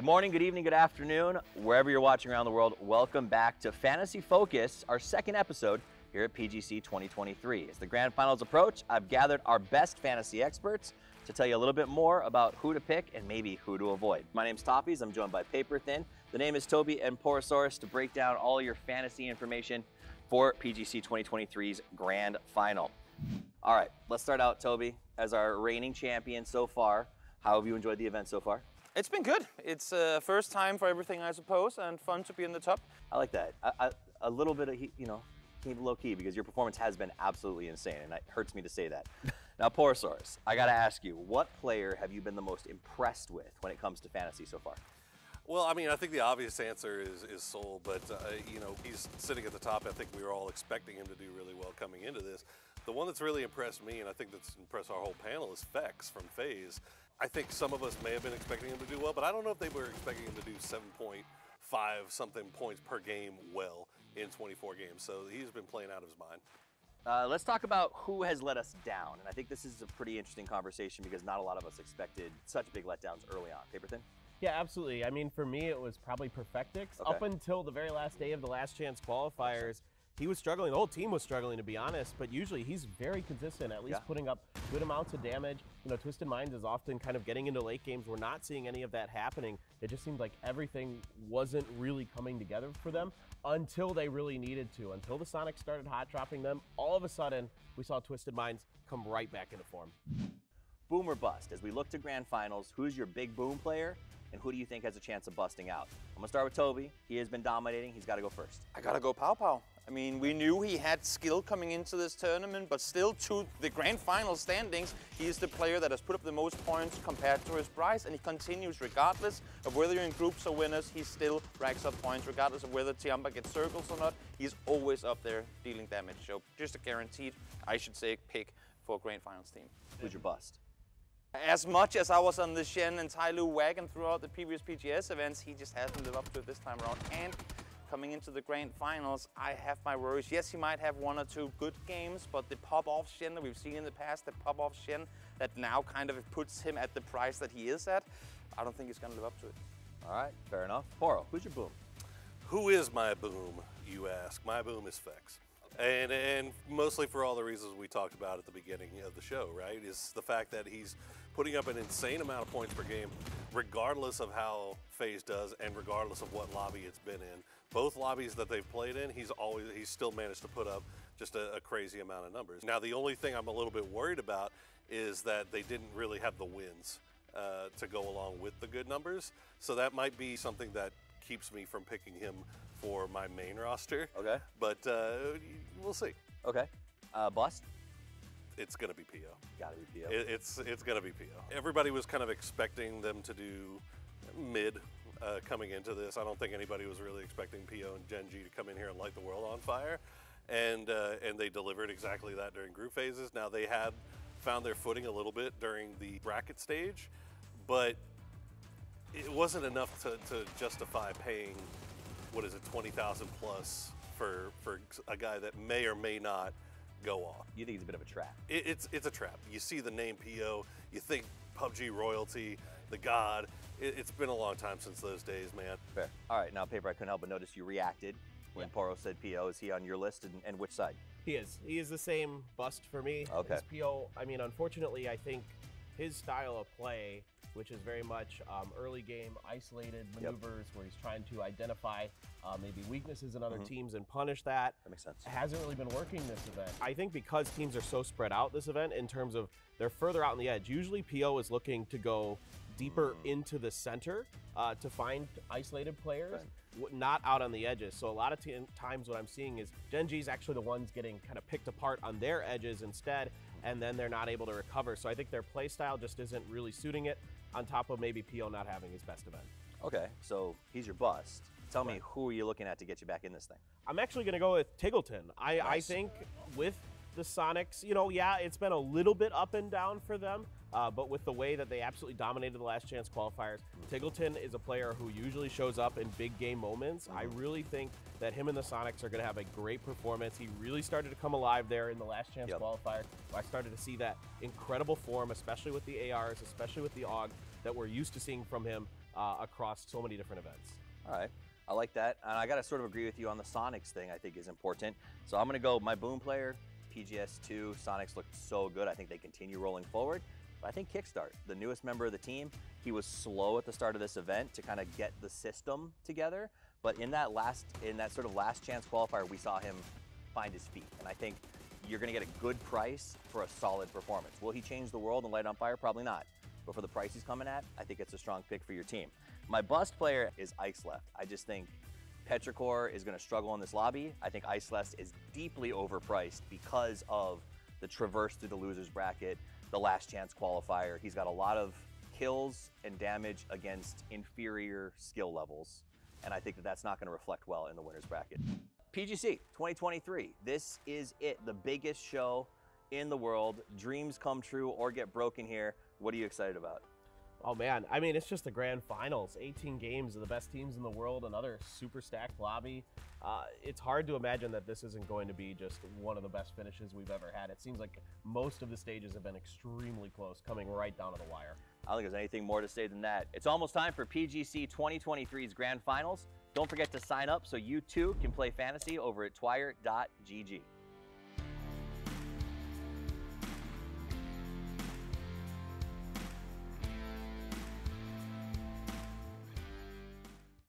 morning, good evening, good afternoon, wherever you're watching around the world. Welcome back to Fantasy Focus, our second episode here at PGC 2023. As the grand finals approach, I've gathered our best fantasy experts to tell you a little bit more about who to pick and maybe who to avoid. My name's Toppies. I'm joined by Paper Thin. The name is Toby and Porosaurus to break down all your fantasy information for PGC 2023's grand final. All right, let's start out, Toby. As our reigning champion so far, how have you enjoyed the event so far? It's been good. It's first time for everything, I suppose, and fun to be in the top. I like that. A little bit of, keep low key because your performance has been absolutely insane, and it hurts me to say that. Now, Porosaurus, I gotta ask you, what player have you been the most impressed with when it comes to fantasy so far? Well, I mean, I think the obvious answer is Soul, but he's sitting at the top. I think we were all expecting him to do really well coming into this. The one that's really impressed me, and I think that's impressed our whole panel, is Fex from FaZe. I think some of us may have been expecting him to do well, but I don't know if they were expecting him to do 7.5 something points per game well in 24 games. So he's been playing out of his mind. Let's talk about who has let us down. And I think this is a pretty interesting conversation because not a lot of us expected such big letdowns early on. Paper Thin? Yeah, absolutely. I mean, for me, it was probably Perfectix. Okay. Up until the very last day of the last chance qualifiers, he was struggling. The whole team was struggling, to be honest, but usually he's very consistent, at least putting up good amounts of damage. You know, Twisted Minds is often kind of getting into late games. We're not seeing any of that happening. It just seemed like everything wasn't really coming together for them until they really needed to. Until the Sonics started hot dropping them, all of a sudden, we saw Twisted Minds come right back into form. Boom or bust. As we look to grand finals, who's your big boom player? And who do you think has a chance of busting out? I'm gonna start with Toby. He has been dominating. He's gotta go first. I gotta go Pow Pow. I mean, we knew he had skill coming into this tournament, but still to the grand final standings, he is the player that has put up the most points compared to his price, and he continues regardless of whether you're in groups or winners, he still racks up points regardless of whether Tiamba gets circles or not. He's always up there dealing damage. So just a guaranteed, I should say, pick for grand finals team. Who's your bust? As much as I was on the Shen and Tyloo wagon throughout the previous PGS events, he just hasn't lived up to it this time around. And coming into the grand finals, I have my worries. Yes, he might have one or two good games, but the pop-off Shen that we've seen in the past, the pop-off Shen that now kind of puts him at the price that he is at, I don't think he's going to live up to it. All right, fair enough. Poro, who's your boom? Who is my boom, you ask? My boom is Fex. And mostly for all the reasons we talked about at the beginning of the show, right? Is the fact that he's putting up an insane amount of points per game, regardless of how FaZe does and regardless of what lobby it's been in. Both lobbies that they've played in, he's still managed to put up just a crazy amount of numbers. Now, the only thing I'm a little bit worried about is that they didn't really have the wins to go along with the good numbers. So that might be something that keeps me from picking him for my main roster. Okay. But we'll see. Okay. Bust? It's going to be PO. Gotta be PO. It's going to be PO. Everybody was kind of expecting them to do mid coming into this. I don't think anybody was really expecting PO and Gen G to come in here and light the world on fire. And they delivered exactly that during group phases. Now, they had found their footing a little bit during the bracket stage, but it wasn't enough to justify paying, what is it, 20,000 plus for a guy that may or may not go off. You think it's a bit of a trap? It's a trap. You see the name PO, you think PUBG royalty, the god. It's been a long time since those days, man. Fair. All right, now Paper, I couldn't help but notice you reacted when Poro said PO. Is he on your list and which side? He is. He is the same bust for me Okay. as PO. I mean, unfortunately, I think his style of play, which is very much early game isolated maneuvers where he's trying to identify maybe weaknesses in other teams and punish that. That makes sense. Hasn't really been working this event. I think because teams are so spread out this event in terms of they're further out on the edge, usually PO is looking to go deeper into the center to find isolated players, not out on the edges. So a lot of times what I'm seeing is Gen G's actually the ones getting kind of picked apart on their edges instead, and then they're not able to recover. So I think their play style just isn't really suiting it, on top of maybe PO not having his best event. Okay, so he's your bust. Tell me, who are you looking at to get you back in this thing? I'm actually going to go with Tiggleton. I think with the Sonics, you know, yeah, it's been a little bit up and down for them, but with the way that they absolutely dominated the last chance qualifiers, Tiggleton is a player who usually shows up in big game moments. I really think that him and the Sonics are going to have a great performance. He really started to come alive there in the last chance qualifier. I started to see that incredible form, especially with the ARs, especially with the AUG that we're used to seeing from him. across so many different events. All right. I like that. And I got to sort of agree with you on the Sonics thing, I think is important. So I'm going to go my boom player, PGS2. Sonics looked so good. I think they continue rolling forward. But I think Kickstart, the newest member of the team, he was slow at the start of this event to kind of get the system together. But in that sort of last chance qualifier, we saw him find his feet. And I think you're going to get a good price for a solid performance. Will he change the world and light on fire? Probably not. But for the price he's coming at, I think it's a strong pick for your team. My bust player is Iceleft. I just think Petrichor is going to struggle in this lobby. I think Iceleft is deeply overpriced because of the traverse through the loser's bracket, the last chance qualifier. He's got a lot of kills and damage against inferior skill levels. And I think that that's not going to reflect well in the winner's bracket. PGC 2023. This is it, the biggest show in the world. Dreams come true or get broken here. What are you excited about? Oh man, I mean, it's just the grand finals. 18 games of the best teams in the world, another super stacked lobby. It's hard to imagine that this isn't going to be just one of the best finishes we've ever had. It seems like most of the stages have been extremely close, coming right down to the wire. I don't think there's anything more to say than that. It's almost time for PGC 2023's grand finals. Don't forget to sign up so you too can play fantasy over at twire.gg.